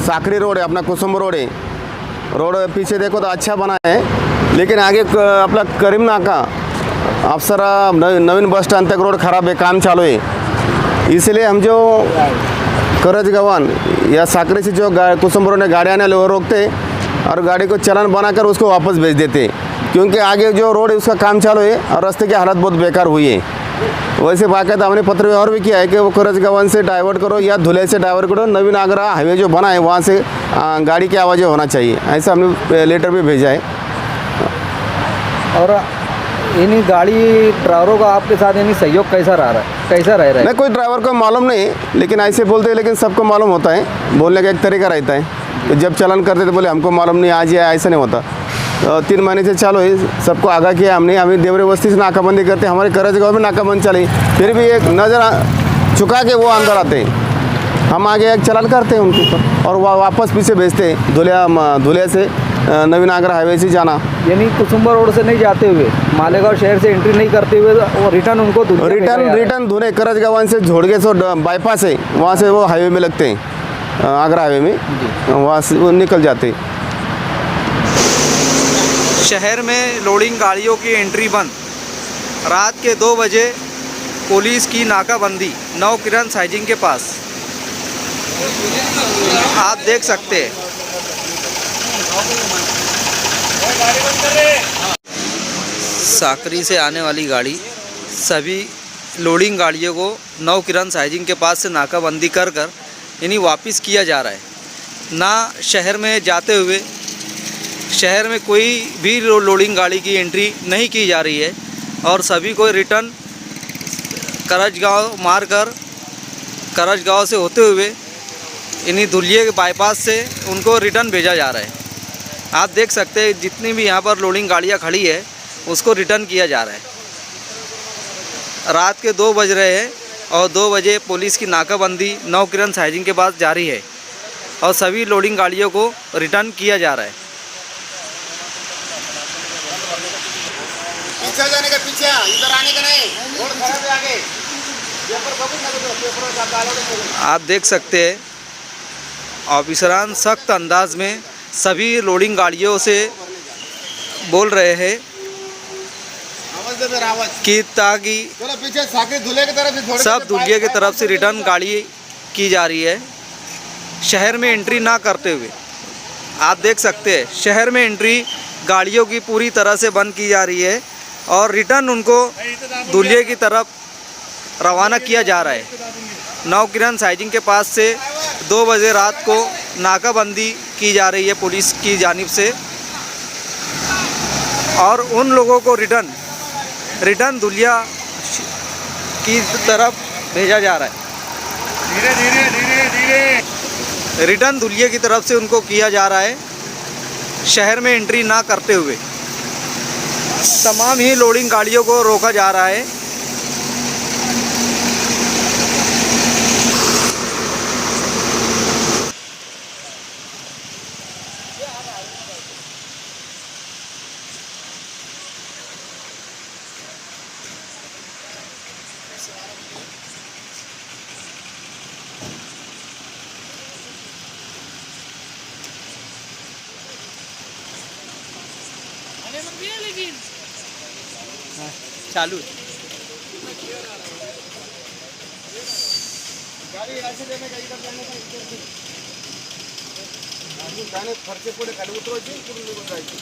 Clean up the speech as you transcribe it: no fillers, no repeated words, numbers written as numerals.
साकरी road है, अपना कुसुम road है। रोड पीछे देखो तो अच्छा बना है, लेकिन आगे अपना करीम नाका अप्सरा नवीन बस स्टैंड तक रोड खराब है, काम चालू है। इसलिए हम जो करज गवान या साकरी से जो कुसुम रोड में गाड़ी आने वो रोकते और गाड़ी को चलान बनाकर उसको वापस भेज देते, क्योंकि आगे जो रोड है उसका काम चालू है और रास्ते की हालत बहुत बेकार हुई है। वैसे बाकायदा हमने पत्र व्यवहार भी किया है कि वो करज गवान से डाइवर्ट करो या धुले से डाइवर्ट करो, नवीन आगरा हाईवे जो बना है वहाँ से गाड़ी की आवाज़ होना चाहिए, ऐसा हमने लेटर भी भेजा है। और इन्हीं गाड़ी ड्राइवरों का आपके साथ यानी सहयोग कैसा रह रहा है? नहीं, कोई ड्राइवर को मालूम नहीं, लेकिन ऐसे बोलते हैं, लेकिन सबको मालूम होता है। बोलने का एक तरीका रहता है। तो जब चलन करते थे बोले हमको मालूम नहीं, आज या ऐसा नहीं होता। 3 महीने से चालू है, सबको आगाह किया हमने। अभी देवरी बस्ती से नाकाबंदी करते, हमारे करज गाँव में नाकाबंदी चली, फिर भी एक नज़र चुका के वो अंदर आते हैं। हम आगे एक चलान करते हैं उनके ऊपर और वापस पीछे भेजते हैं धुले से नवीन आगरा हाईवे से जाना, यानी कुसुम्बा रोड से नहीं जाते हुए मालेगांव शहर से एंट्री नहीं करते हुए और रिटर्न उनको रिटर्न धुले करज गवान से झोड़गे सो बाईपास है, वहाँ से वो हाईवे में लगते हैं, आगरा हाईवे में, वहाँ से वो निकल जाते हैं। शहर में लोडिंग गाड़ियों की एंट्री बंद। रात के 2 बजे पुलिस की नाकाबंदी नवकिरण साइजिंग के पास, आप देख सकते हैं। साकरी से आने वाली गाड़ी सभी लोडिंग गाड़ियों को नवकिरण साइजिंग के पास से नाकाबंदी कर इन्हीं वापस किया जा रहा है। ना शहर में जाते हुए शहर में कोई भी लोडिंग गाड़ी की एंट्री नहीं की जा रही है और सभी को रिटर्न करजगांव मारकर करजगांव से होते हुए इन्हीं धुलिये के बाईपास से उनको रिटर्न भेजा जा रहा है। आप देख सकते हैं जितनी भी यहाँ पर लोडिंग गाड़ियाँ खड़ी है उसको रिटर्न किया जा रहा है। रात के 2 बज रहे हैं और 2 बजे पुलिस की नाकाबंदी नवकिरण साइजिंग के पास जारी है और सभी लोडिंग गाड़ियों को रिटर्न किया जा रहा है। पीछे जाने का पीछे, इधर आने का नहीं, रोड खराब है आगे। आप देख सकते हैं ऑफिसरान सख्त अंदाज में सभी लोडिंग गाड़ियों से बोल रहे हैं कि ताकि पीछे साकरी धुले की तरफ से सब धुलिये की तरफ से रिटर्न गाड़ी की जा रही है, शहर में एंट्री ना करते हुए। आप देख सकते हैं शहर में एंट्री गाड़ियों की पूरी तरह से बंद की जा रही है और रिटर्न उनको धुलिये की तरफ रवाना किया जा रहा है। नवकिरण साइजिंग के पास से 2 बजे रात को नाकाबंदी की जा रही है पुलिस की जानिब से और उन लोगों को रिटर्न धुलिया की तरफ भेजा जा रहा है। धीरे रिटर्न धुलिये की तरफ से उनको किया जा रहा है, शहर में एंट्री ना करते हुए तमाम ही लोडिंग गाड़ियों को रोका जा रहा है। चालू गाड़ी ऐसे देने का, इधर जाने का, इधर से आदमी जाने खर्चे पड़े खाली उतरो जी पूरी निकल जाएगी।